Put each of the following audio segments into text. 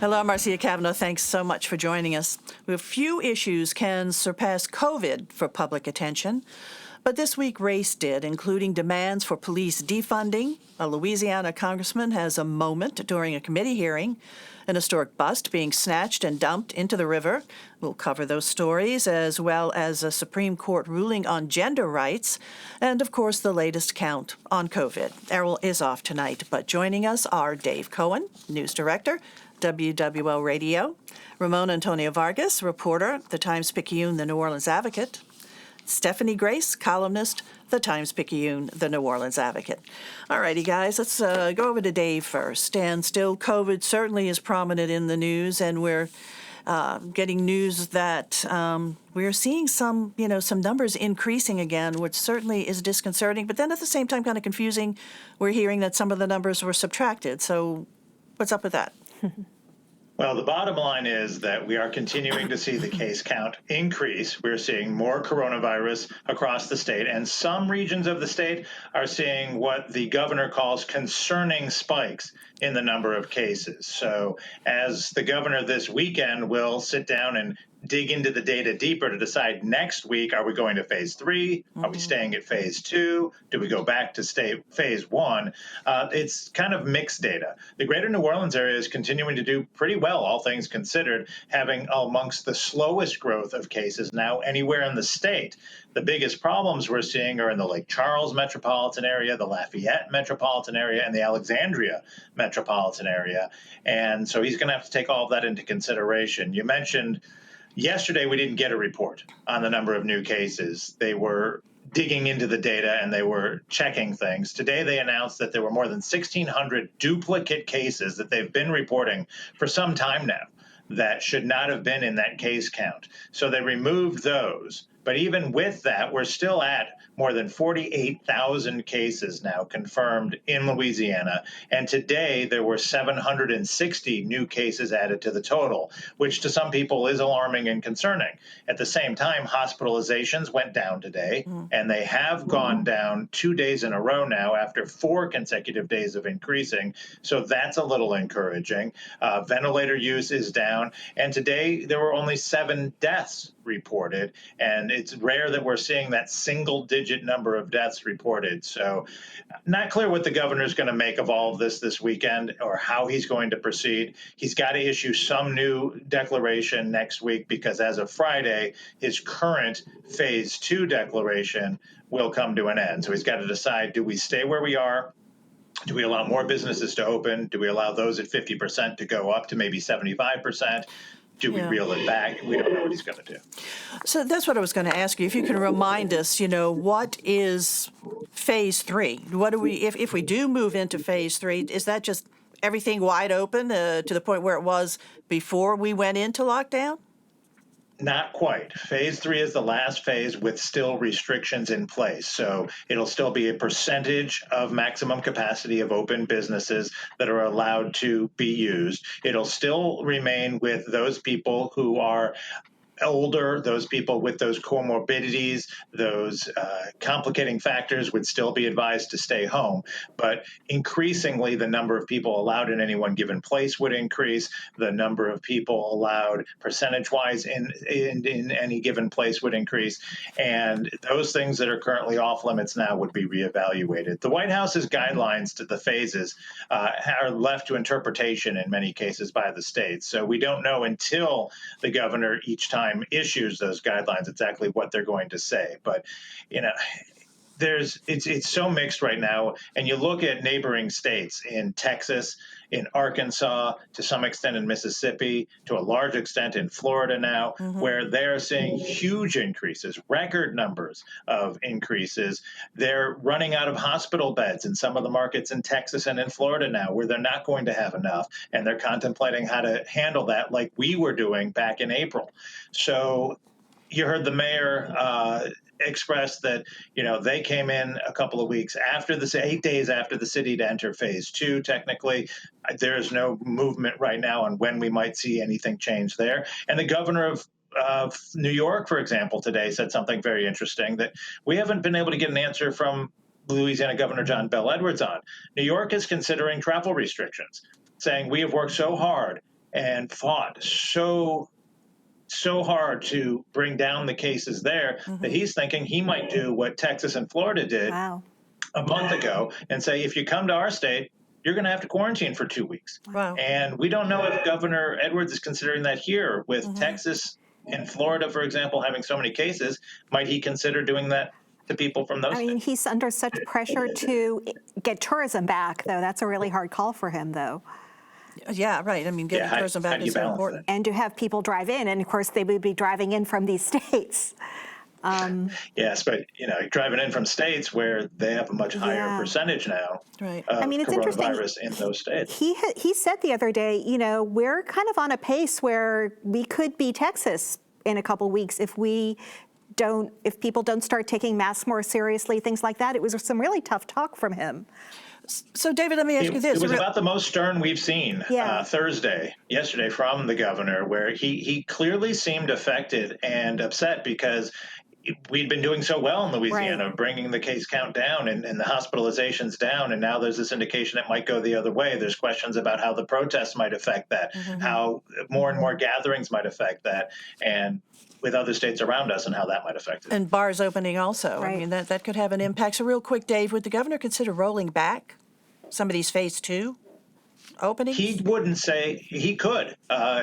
Hello, Marcia Cavanaugh. Thanks so much for joining us. Few issues can surpass COVID for public attention, but this week race did, including demands for police defunding. A Louisiana congressman has a moment during a committee hearing, an historic bust being snatched and dumped into the river. We'll cover those stories, as well as a Supreme Court ruling on gender rights, and, of course, the latest count on COVID. Errol is off tonight, but joining us are Dave Cohen, news director, WWL Radio, Ramon Antonio Vargas, reporter, The Times-Picayune, The New Orleans Advocate, Stephanie Grace, columnist, The Times-Picayune, The New Orleans Advocate. All righty, guys, let's go over to Dave first. And still, COVID certainly is prominent in the news, and we're getting news that we're seeing some numbers increasing again, which certainly is disconcerting, but then at the same time kind of confusing. We're hearing that some of the numbers were subtracted. So what's up with that? Well, the bottom line is that we are continuing to see the case count increase. We're seeing more coronavirus across the state, and some regions of the state are seeing what the governor calls concerning spikes in the number of cases. So as the governor this weekend will sit down and dig into the data deeper to decide next week, are we going to phase 3? Are we staying at phase 2? Do we go back to phase 1? It's kind of mixed data. The greater New Orleans area is continuing to do pretty well, all things considered, having amongst the slowest growth of cases now anywhere in the state. The biggest problems we're seeing are in the Lake Charles metropolitan area, the Lafayette metropolitan area, and the Alexandria metropolitan area. And so he's going to have to take all of that into consideration. You mentioned yesterday we didn't get a report on the number of new cases. They were digging into the data and they were checking things. Today they announced that there were more than 1,600 duplicate cases that they've been reporting for some time now that should not have been in that case count. So they removed those. But even with that, we're still at more than 48,000 cases now confirmed in Louisiana. And today there were 760 new cases added to the total, which to some people is alarming and concerning. At the same time, hospitalizations went down today, and they have gone down 2 days in a row now after 4 consecutive days of increasing. So that's a little encouraging. Ventilator use is down. And today there were only 7 deaths reported, and it's rare that we're seeing that single-digit number of deaths reported. So not clear what the governor's going to make of all of this weekend or how he's going to proceed. He's got to issue some new declaration next week because as of Friday, his current phase 2 declaration will come to an end. So he's got to decide, do we stay where we are? Do we allow more businesses to open? Do we allow those at 50% to go up to maybe 75%? Do we reel it back? We don't know what he's going to do. So that's what I was going to ask you. If you can remind us, what is phase 3? What do we, if we do move into phase 3, is that just everything wide open to the point where it was before we went into lockdown? Not quite. Phase 3 is the last phase with still restrictions in place. So it'll still be a percentage of maximum capacity of open businesses that are allowed to be used. It'll still remain with those people who are older, those people with those comorbidities, those complicating factors would still be advised to stay home. But increasingly, the number of people allowed in any one given place would increase. The number of people allowed percentage-wise in any given place would increase. And those things that are currently off limits now would be reevaluated. The White House's guidelines to the phases are left to interpretation in many cases by the states. So we don't know until the governor each time issues those guidelines exactly what they're going to say. But it's so mixed right now, and you look at neighboring states in Texas, in Arkansas, to some extent in Mississippi, to a large extent in Florida now, where they're seeing huge increases, record numbers of increases. They're running out of hospital beds in some of the markets in Texas and in Florida now, where they're not going to have enough, and they're contemplating how to handle that like we were doing back in April. So you heard the mayor expressed that, they came in a couple of weeks after 8 days after the city to enter phase 2, technically. There's no movement right now on when we might see anything change there. And the governor of New York, for example, today said something very interesting that we haven't been able to get an answer from Louisiana Governor John Bel Edwards on. New York is considering travel restrictions, saying we have worked so hard and fought so hard to bring down the cases there that he's thinking he might do what Texas and Florida did Wow. a month ago and say, if you come to our state, you're going to have to quarantine for 2 weeks. Wow. And we don't know if Governor Edwards is considering that here with Texas and Florida, for example, having so many cases. Might he consider doing that to people from those I mean, states? he's under such pressure to get tourism back, though. That's a really hard call for him, though. Yeah, right. I mean, getting tourism how back do you is so balance important. And to have people drive in, and of course, they would be driving in from these states. Yes, but driving in from states where they have a much higher Yeah. percentage now Right. of I mean, it's interesting. coronavirus in those states. He said the other day, we're kind of on a pace where we could be Texas in a couple weeks if people don't start taking masks more seriously, things like that. It was some really tough talk from him. So, David, let me ask you this. It was about the most stern we've seen yesterday from the governor, where he clearly seemed affected and upset because we'd been doing so well in Louisiana, Right. bringing the case count down and the hospitalizations down. And now there's this indication it might go the other way. There's questions about how the protests might affect that, how more and more gatherings might affect that, and with other states around us and how that might affect it. And bars opening also. I Right. mean, that could have an impact. So real quick, Dave, would the governor consider rolling back some of these phase 2 openings? He wouldn't say he could.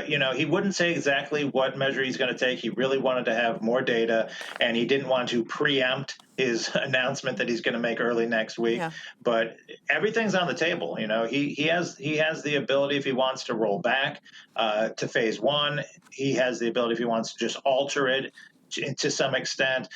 He wouldn't say exactly what measure he's going to take. He really wanted to have more data, and he didn't want to preempt his announcement that he's going to make early next week. Yeah. But everything's on the table. He has the ability, if he wants to roll back to phase 1. He has the ability, if he wants to just alter it to some extent.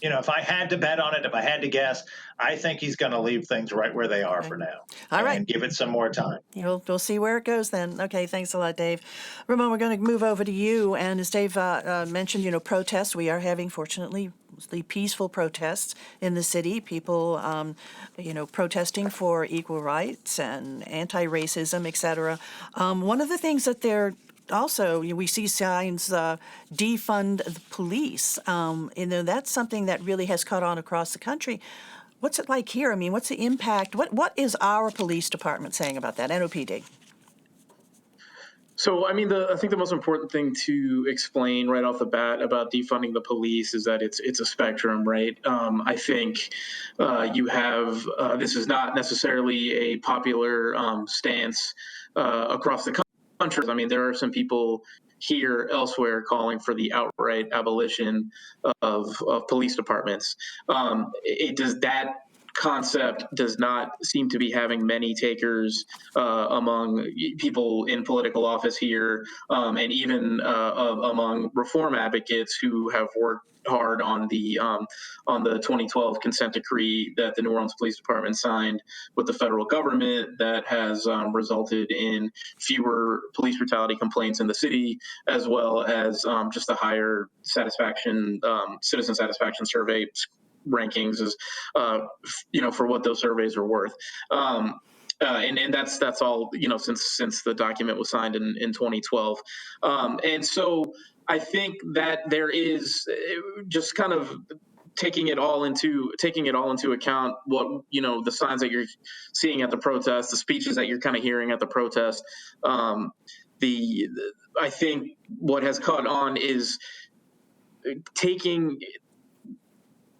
If I had to bet on it, if I had to guess, I think he's going to leave things right where they are for now. All right. And give it some more time. We'll see where it goes then. Okay, thanks a lot, Dave. Ramon, we're going to move over to you. And as Dave mentioned, protests. We are having, fortunately, mostly peaceful protests in the city. People, protesting for equal rights and anti-racism, et cetera. One of the things that they're also, we see signs, defund the police. That's something that really has caught on across the country. What's it like here? I mean, what's the impact? What is our police department saying about that, NOPD? So, I mean, I think the most important thing to explain right off the bat about defunding the police is that it's a spectrum, right? I think you have this is not necessarily a popular stance across the country. I mean, there are some people here elsewhere calling for the outright abolition of police departments. That concept does not seem to be having many takers among people in political office here, and even among reform advocates who have worked hard on the 2012 consent decree that the New Orleans Police Department signed with the federal government that has resulted in fewer police brutality complaints in the city, as well as just a higher satisfaction, citizen satisfaction survey rankings is, for what those surveys are worth. And that's all, since the document was signed in 2012. And so I think that there is just kind of taking it all into account, what, the signs that you're seeing at the protest, the speeches that you're kind of hearing at the protest. I think what has caught on is taking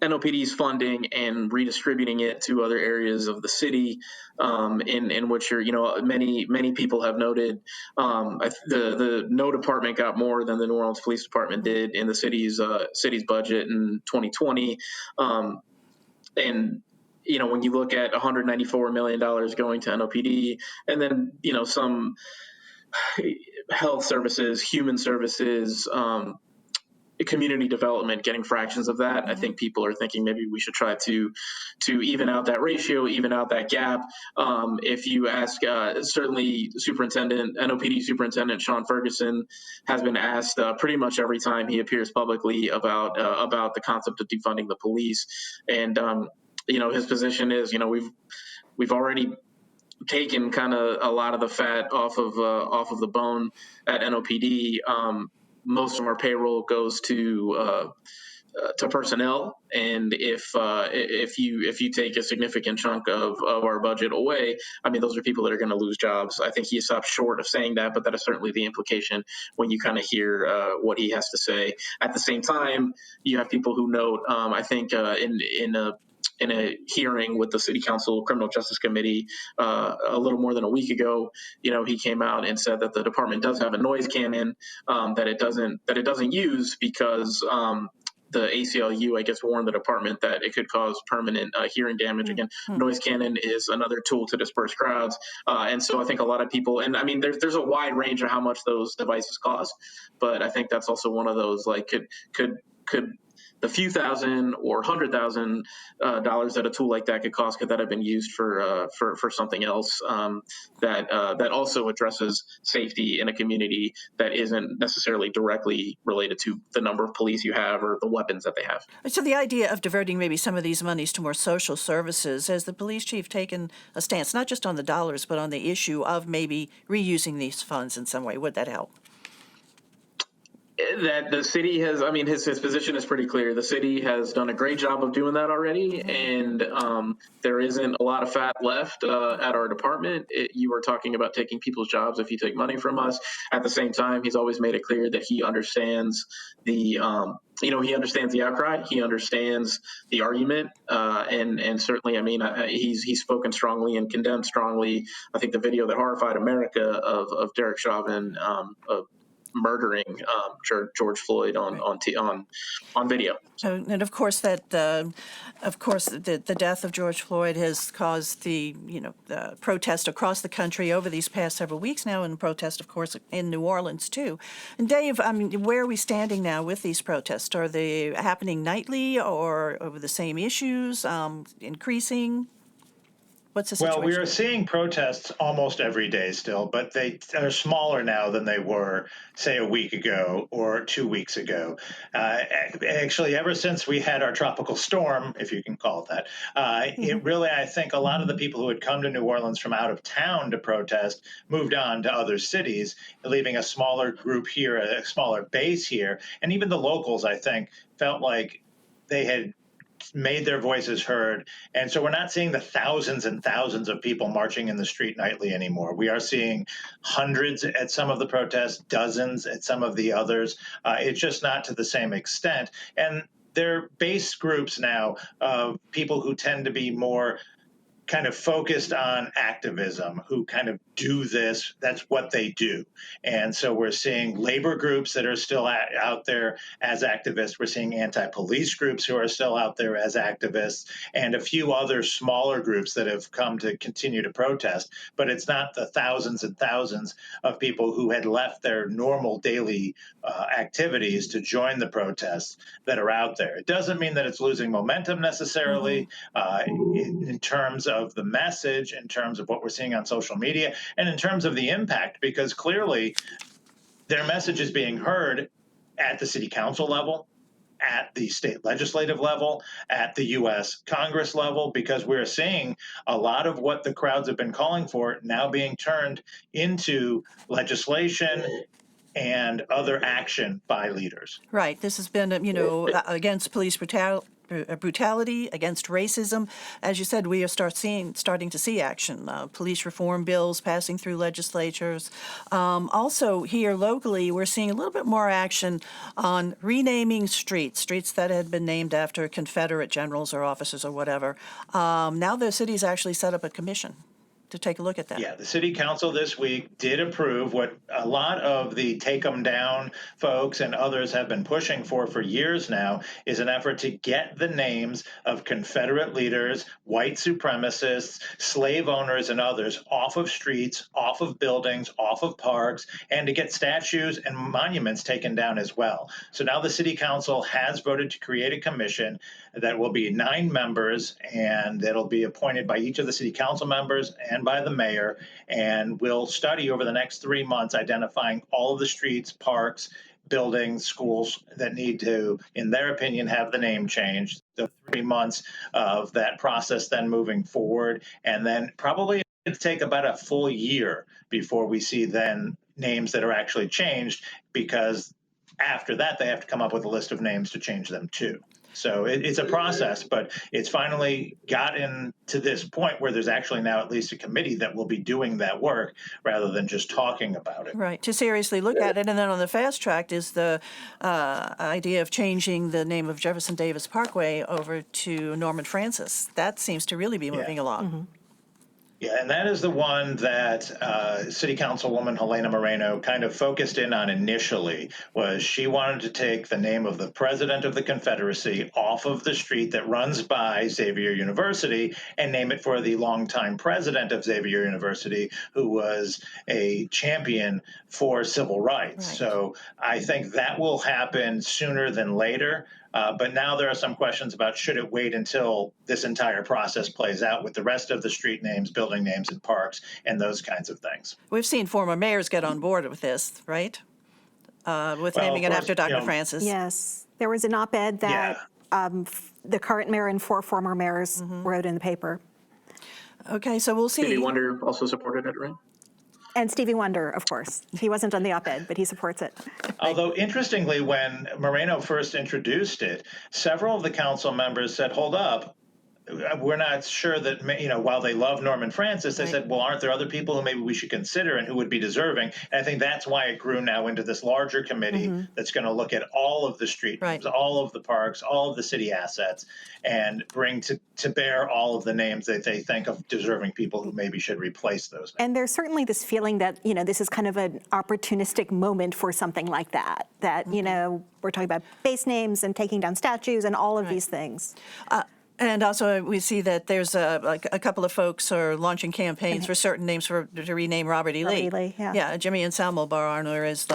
NOPD's funding and redistributing it to other areas of the city, in which many people have noted the No department got more than the New Orleans Police Department did in the city's budget in 2020, and when you look at $194 million going to NOPD, and then some health services, human services, community development getting fractions of that. I think people are thinking maybe we should try to even out that ratio, even out that gap. If you ask, certainly NOPD Superintendent Sean Ferguson has been asked pretty much every time he appears publicly about the concept of defunding the police, and his position is we've already taken kind of a lot of the fat off of the bone at NOPD. Most of our payroll goes to to personnel, and if you take a significant chunk of our budget away, I mean, those are people that are going to lose jobs. I think he stopped short of saying that, but that is certainly the implication when you kind of hear what he has to say. At the same time, you have people who note, I think in a hearing with the City Council Criminal Justice Committee a little more than a week ago, he came out and said that the department does have a noise cannon that it doesn't use because the ACLU, I guess, warned the department that it could cause permanent hearing damage. Again, noise cannon is another tool to disperse crowds, and so I think a lot of people, and I mean, there's a wide range of how much those devices cost, but I think that's also one of those, like, could the few thousand or $100,000 that a tool like that could cost, could that have been used for something else that also addresses safety in a community that isn't necessarily directly related to the number of police you have or the weapons that they have? So the idea of diverting maybe some of these monies to more social services, has the police chief taken a stance, not just on the dollars, but on the issue of maybe reusing these funds in some way? Would that help? That the city has, I mean, his position is pretty clear. The city has done a great job of doing that already, and there isn't a lot of fat left at our department. You are talking about taking people's jobs if you take money from us. At the same time, he's always made it clear that he understands he understands the outcry. He understands the argument, and certainly, I mean, he's spoken strongly and condemned strongly. I think the video that horrified America of Derek Chauvin murdering George Floyd on video. And of course the death of George Floyd has caused the protest across the country over these past several weeks now, and protest, of course, in New Orleans too. And Dave, I mean, where are we standing now with these protests? Are they happening nightly or over the same issues, increasing? What's the situation? Well, we are seeing protests almost every day still, but they are smaller now than they were, say, a week ago or 2 weeks ago. Actually, ever since we had our tropical storm, if you can call it that, it really, I think a lot of the people who had come to New Orleans from out of town to protest moved on to other cities, leaving a smaller group here, a smaller base here. And even the locals, I think, felt like they had made their voices heard. And so we're not seeing the thousands and thousands of people marching in the street nightly anymore. We are seeing hundreds at some of the protests, dozens at some of the others. It's just not to the same extent. And they're base groups now of people who tend to be more kind of focused on activism, who kind of do this. That's what they do. And so we're seeing labor groups that are still out there as activists. We're seeing anti-police groups who are still out there as activists, and a few other smaller groups that have come to continue to protest. But it's not the thousands and thousands of people who had left their normal daily activities to join the protests that are out there. It doesn't mean that it's losing momentum necessarily in terms of the message, in terms of what we're seeing on social media, and in terms of the impact, because clearly their message is being heard at the city council level, at the state legislative level, at the U.S. Congress level, because we're seeing a lot of what the crowds have been calling for now being turned into legislation and other action by leaders. Right. This has been, against police brutality, against racism. As you said, we are starting to see action. Police reform bills passing through legislatures. Also here locally, we're seeing a little bit more action on renaming streets that had been named after Confederate generals or officers or whatever. Now the city's actually set up a commission to take a look at that. Yeah, the city council this week did approve what a lot of the take 'em down folks and others have been pushing for years now, is an effort to get the names of Confederate leaders, white supremacists, slave owners, and others off of streets, off of buildings, off of parks, and to get statues and monuments taken down as well. So now the city council has voted to create a commission that will be 9 members, and it'll be appointed by each of the city council members and by the mayor, and will study over the next 3 months identifying all of the streets, parks, buildings, schools that need to, in their opinion, have the name changed. The 3 months of that process then moving forward, and then probably it'll take about a full year before we see then names that are actually changed, because After that, they have to come up with a list of names to change them to. So it's a process, but it's finally gotten to this point where there's actually now at least a committee that will be doing that work rather than just talking about it. Right, to seriously look at it. And then on the fast track is the idea of changing the name of Jefferson Davis Parkway over to Norman Francis. That seems to really be moving along. Yeah, and that is the one that City Councilwoman Helena Moreno kind of focused in on initially, was she wanted to take the name of the President of the Confederacy off of the street that runs by Xavier University and name it for the longtime president of Xavier University, who was a champion for civil rights. Right. So I think that will happen sooner than later. But now there are some questions about should it wait until this entire process plays out with the rest of the street names, building names, and parks, and those kinds of things. We've seen former mayors get on board with this, right? With naming it after Dr. Francis. Yes. There was an op-ed that the current mayor and 4 former mayors wrote in the paper. Okay, so we'll see. Stevie Wonder also supported it, right? And Stevie Wonder, of course. He wasn't on the op-ed, but he supports it. Although, interestingly, when Moreno first introduced it, several of the council members said, hold up, we're not sure that, while they love Norman Francis, they said, well, aren't there other people who maybe we should consider and who would be deserving? And I think that's why it grew now into this larger committee that's going to look at all of the street names, all of the parks, all of the city assets, and bring to bear all of the names that they think of deserving people who maybe should replace those names. And there's certainly this feeling that, this is kind of an opportunistic moment for something like that, we're talking about base names and taking down statues and all of these things. And also, we see that there's a couple of folks are launching campaigns for certain names to rename Robert E. Lee. Robert E. Lee, yeah. Yeah, Jimmy and Samuel Bararner is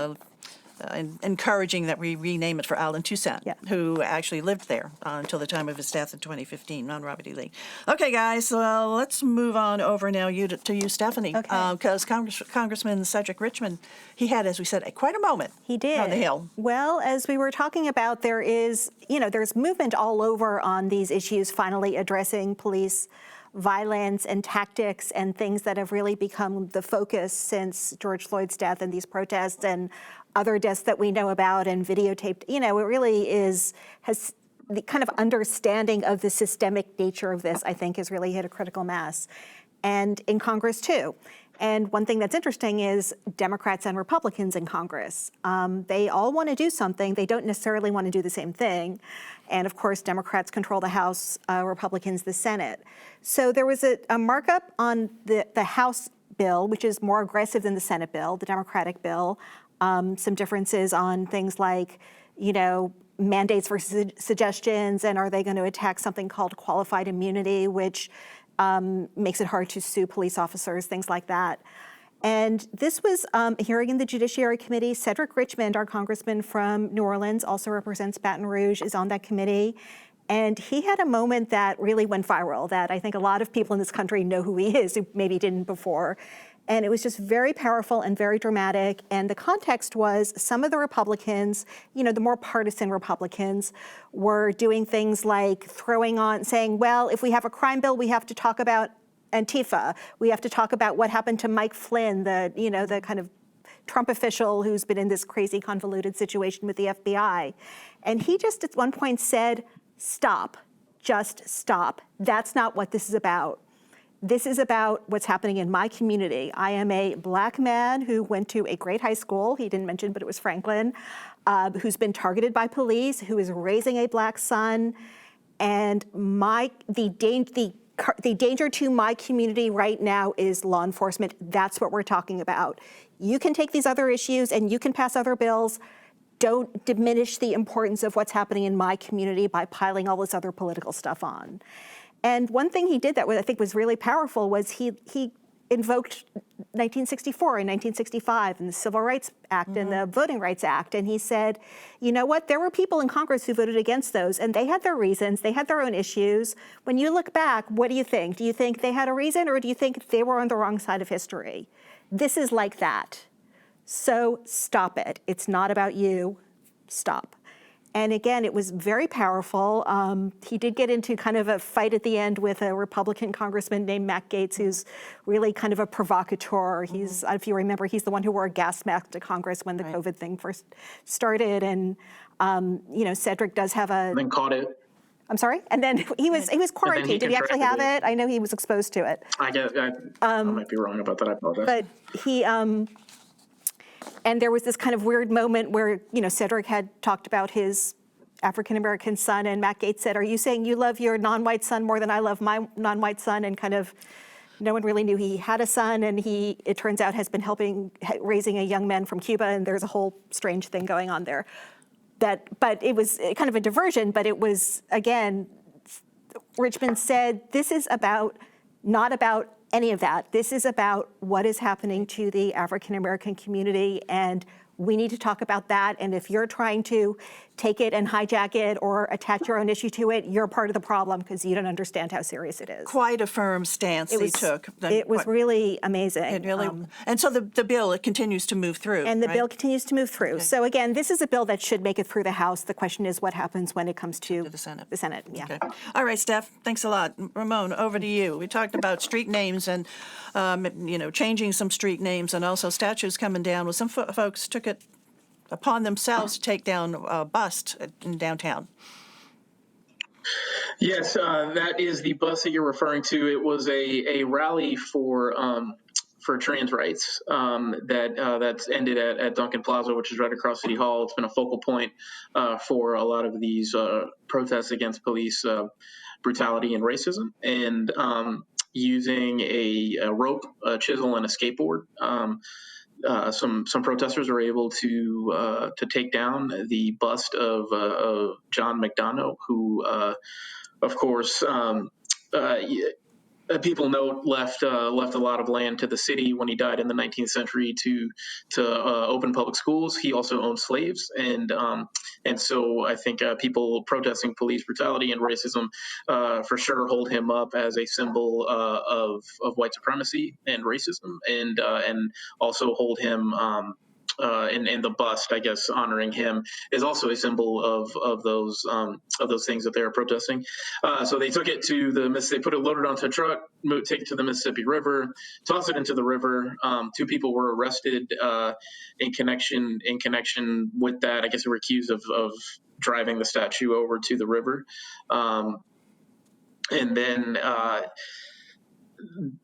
encouraging that we rename it for Allen Toussaint, who actually lived there until the time of his death in 2015, not Robert E. Lee. Okay, guys, well, let's move on over now to you, Stephanie, because Congressman Cedric Richmond, he had, as we said, quite a moment. He did. On the Hill. Well, as we were talking about, there is, there's movement all over on these issues, finally addressing police violence and tactics and things that have really become the focus since George Floyd's death and these protests and other deaths that we know about and videotaped. It really has the kind of understanding of the systemic nature of this, I think, has really hit a critical mass. And in Congress, too. And one thing that's interesting is Democrats and Republicans in Congress. They all want to do something. They don't necessarily want to do the same thing. And of course, Democrats control the House, Republicans the Senate. So there was a markup on the House bill, which is more aggressive than the Senate bill, the Democratic bill. Some differences on things like, mandates versus suggestions, and are they going to attack something called qualified immunity, which makes it hard to sue police officers, things like that. And this was a hearing in the Judiciary Committee. Cedric Richmond, our congressman from New Orleans, also represents Baton Rouge, is on that committee. And he had a moment that really went viral, that I think a lot of people in this country know who he is, who maybe didn't before. And it was just very powerful and very dramatic. And the context was some of the Republicans, the more partisan Republicans, were doing things like saying, well, if we have a crime bill, we have to talk about Antifa. We have to talk about what happened to Mike Flynn, the kind of Trump official who's been in this crazy convoluted situation with the FBI. And he just at one point said, stop, just stop. That's not what this is about. This is about what's happening in my community. I am a Black man who went to a great high school, he didn't mention, but it was Franklin, who's been targeted by police, who is raising a Black son, and the danger to my community right now is law enforcement. That's what we're talking about. You can take these other issues and you can pass other bills. Don't diminish the importance of what's happening in my community by piling all this other political stuff on. And one thing he did that I think was really powerful was he invoked 1964 and 1965 and the Civil Rights Act and the Voting Rights Act. And he said, you know what, there were people in Congress who voted against those and they had their reasons, they had their own issues. When you look back, what do you think? Do you think they had a reason or do you think they were on the wrong side of history? This is like that. So stop it. It's not about you. Stop. And again, it was very powerful. He did get into kind of a fight at the end with a Republican congressman named Matt Gaetz, who's really kind of a provocateur. He's, if you remember, he's the one who wore a gas mask to Congress when the COVID thing first started. And, Cedric does have a... Then caught it. I'm sorry? And then he was quarantined. Did he actually have it? I know he was exposed to it. I might be wrong about that. I apologize. But he... And there was this kind of weird moment where, Cedric had talked about his African-American son, and Matt Gaetz said, "Are you saying you love your non-white son more than I love my non-white son?" And kind of no one really knew he had a son, and he, it turns out, has been raising a young man from Cuba, and there's a whole strange thing going on there. But it was kind of a diversion, but it was, again, Richmond said, this is not about any of that. This is about what is happening to the African-American community, and we need to talk about that. And if you're trying to take it and hijack it or attach your own issue to it, you're part of the problem because you don't understand how serious it is. Quite a firm stance he took. It was really amazing. It really, and so the bill, it continues to move through. And the bill continues to move through. Okay. So again, this is a bill that should make it through the House. The question is what happens when it comes to the Senate. The Senate, yeah. Okay. All right, Steph, thanks a lot. Ramon, over to you. We talked about street names and, changing some street names and also statues coming down. Well, some folks took it upon themselves to take down a bust in downtown. Yes, that is the bus that you're referring to. It was a rally for trans rights that's ended at Duncan Plaza, which is right across City Hall. It's been a focal point for a lot of these protests against police brutality and racism, and using a rope, a chisel, and a skateboard. Some protesters were able to take down the bust of John McDonough, who, of course, people know left a lot of land to the city when he died in the 19th century to open public schools. He also owned slaves, and so I think people protesting police brutality and racism for sure hold him up as a symbol of white supremacy and racism, and also hold him. And the bust, I guess, honoring him is also a symbol of those things that they are protesting. So they took it to the Mississippi, loaded onto a truck, take it to the Mississippi River, toss it into the river. 2 people were arrested in connection with that. I guess they were accused of driving the statue over to the river, and then.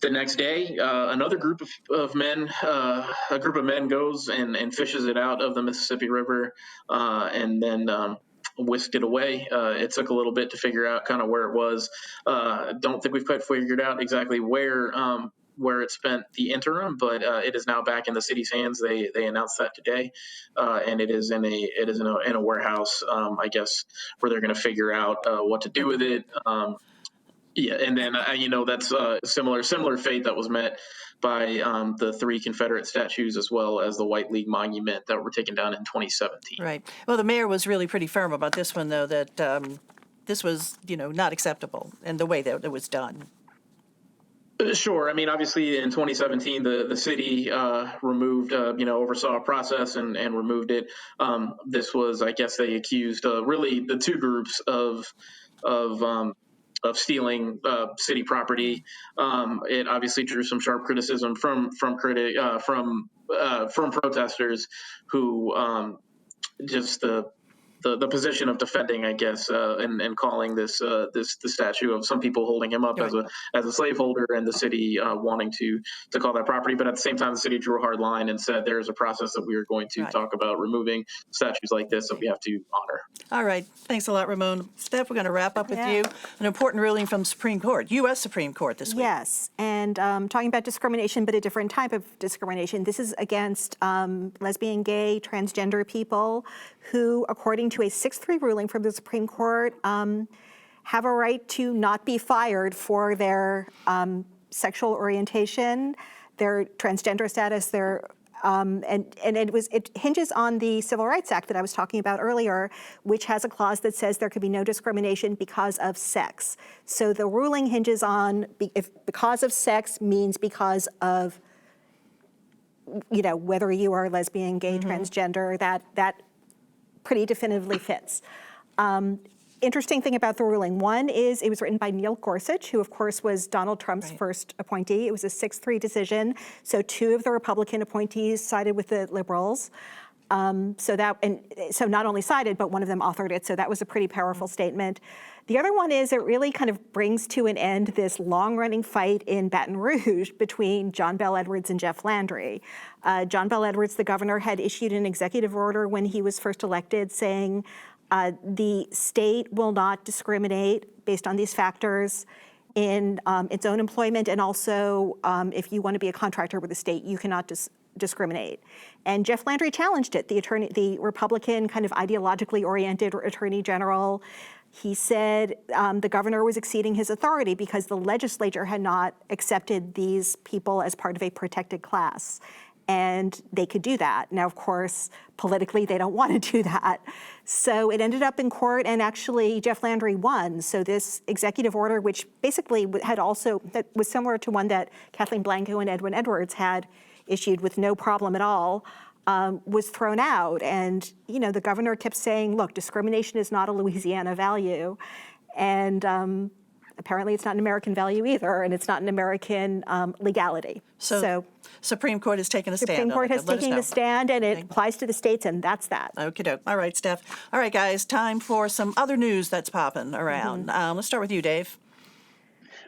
The next day, another group of men goes and fishes it out of the Mississippi River, and then whisked it away. It took a little bit to figure out kind of where it was. Don't think we've quite figured out exactly where it spent the interim, but it is now back in the city's hands. They announced that today, and it is in a warehouse, I guess, where they're going to figure out what to do with it. Yeah, and then that's a similar fate that was met by the 3 Confederate statues, as well as the White League Monument that were taken down in 2017. Right. Well, the mayor was really pretty firm about this one, though, that this was not acceptable in the way that it was done. Sure. I mean, obviously, in 2017, the city removed, oversaw a process and removed it. This was, I guess, they accused really the 2 groups of stealing city property. It obviously drew some sharp criticism from protesters who just the position of defending, I guess, and calling this the statue of some people holding him up as a slaveholder, and the city wanting to call that property. But at the same time, the city drew a hard line and said there is a process that we are going to talk about removing statues like this that we have to honor. All right. Thanks a lot, Ramon. Steph, we're going to wrap up with you. An important ruling from the Supreme Court, U.S. Supreme Court this week. Yes, and talking about discrimination, but a different type of discrimination. This is against lesbian, gay, transgender people who, according to a 6-3 ruling from the Supreme Court, have a right to not be fired for their sexual orientation, their transgender status, and it hinges on the Civil Rights Act that I was talking about earlier, which has a clause that says there could be no discrimination because of sex. So the ruling hinges on if because of sex means because of whether you are lesbian, gay, transgender, that pretty definitively fits. Interesting thing about the ruling. One is it was written by Neil Gorsuch, who of course was Donald Trump's first appointee. It was a 6-3 decision. So 2 of the Republican appointees sided with the liberals. So not only sided, but one of them authored it. So that was a pretty powerful statement. The other one is it really kind of brings to an end this long-running fight in Baton Rouge between John Bel Edwards and Jeff Landry. John Bel Edwards, the governor, had issued an executive order when he was first elected saying the state will not discriminate based on these factors in its own employment, and also if you want to be a contractor with the state, you cannot discriminate. And Jeff Landry challenged it, the Republican kind of ideologically oriented attorney general. He said the governor was exceeding his authority because the legislature had not accepted these people as part of a protected class. And they could do that. Now, of course, politically, they don't want to do that. So it ended up in court, and actually Jeff Landry won. So this executive order, which basically that was similar to one that Kathleen Blanco and Edwin Edwards had issued with no problem at all, was thrown out. And, the governor kept saying, look, discrimination is not a Louisiana value. And apparently it's not an American value either, and it's not an American legality. So Supreme Court has taken a stand. Supreme Court has taken a stand, and it applies to the states, and that's that. Okie doke. All right, Steph. All right, guys, time for some other news that's popping around. Let's start with you, Dave.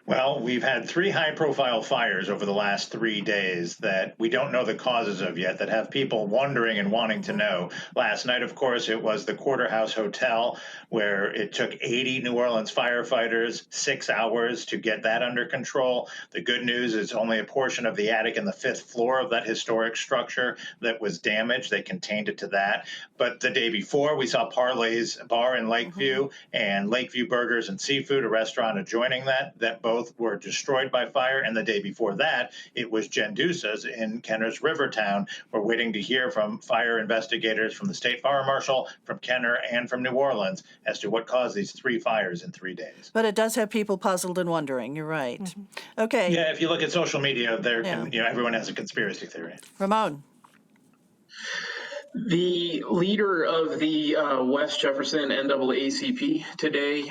Well, we've had 3 high-profile fires over the last 3 days that we don't know the causes of yet, that have people wondering and wanting to know. Last night, of course, it was the Quarterhouse Hotel, where it took 80 New Orleans firefighters 6 hours to get that under control. The good news is only a portion of the attic and the 5th floor of that historic structure that was damaged. They contained it to that. But the day before, we saw Parlay's Bar in Lakeview and Lakeview Burgers and Seafood, a restaurant adjoining that both were destroyed by fire. And the day before that, it was Gendusa's in Kenner's Rivertown. We're waiting to hear from fire investigators from the state fire marshal, from Kenner, and from New Orleans as to what caused these 3 fires in 3 days. But it does have people puzzled and wondering. You're right. Okay. Yeah, if you look at social media, everyone has a conspiracy theory. Ramon. The leader of the West Jefferson NAACP today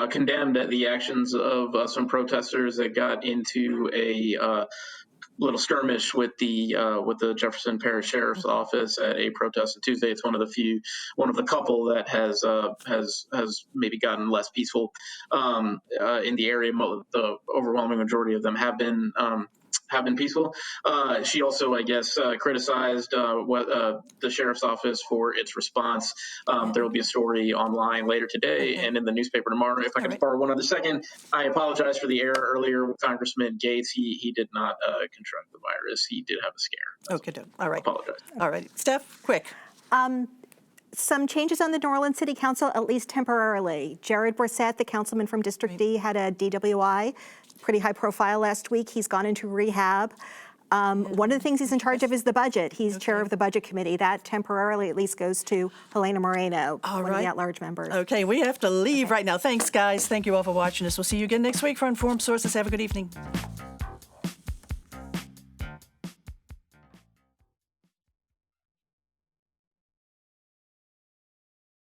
condemned the actions of some protesters that got into a little skirmish with the Jefferson Parish Sheriff's Office at a protest on Tuesday. It's one of the couple that has maybe gotten less peaceful in the area. The overwhelming majority of them have been peaceful. She also, I guess, criticized the sheriff's office for its response. There will be a story online later today and in the newspaper tomorrow. If I can borrow one other second, I apologize for the error earlier with Congressman Gates. He did not contract the virus. He did have a scare. Okay, all right. Apologize. All right. Steph, quick. Some changes on the New Orleans City Council, at least temporarily. Jared Brissett, the councilman from District D, had a DWI, pretty high profile last week. He's gone into rehab. One of the things he's in charge of is the budget. He's chair of the budget committee. That temporarily at least goes to Helena Moreno, one of the at-large members. Okay, we have to leave right now. Thanks, guys. Thank you all for watching us. We'll see you again next week for Informed Sources. Have a good evening.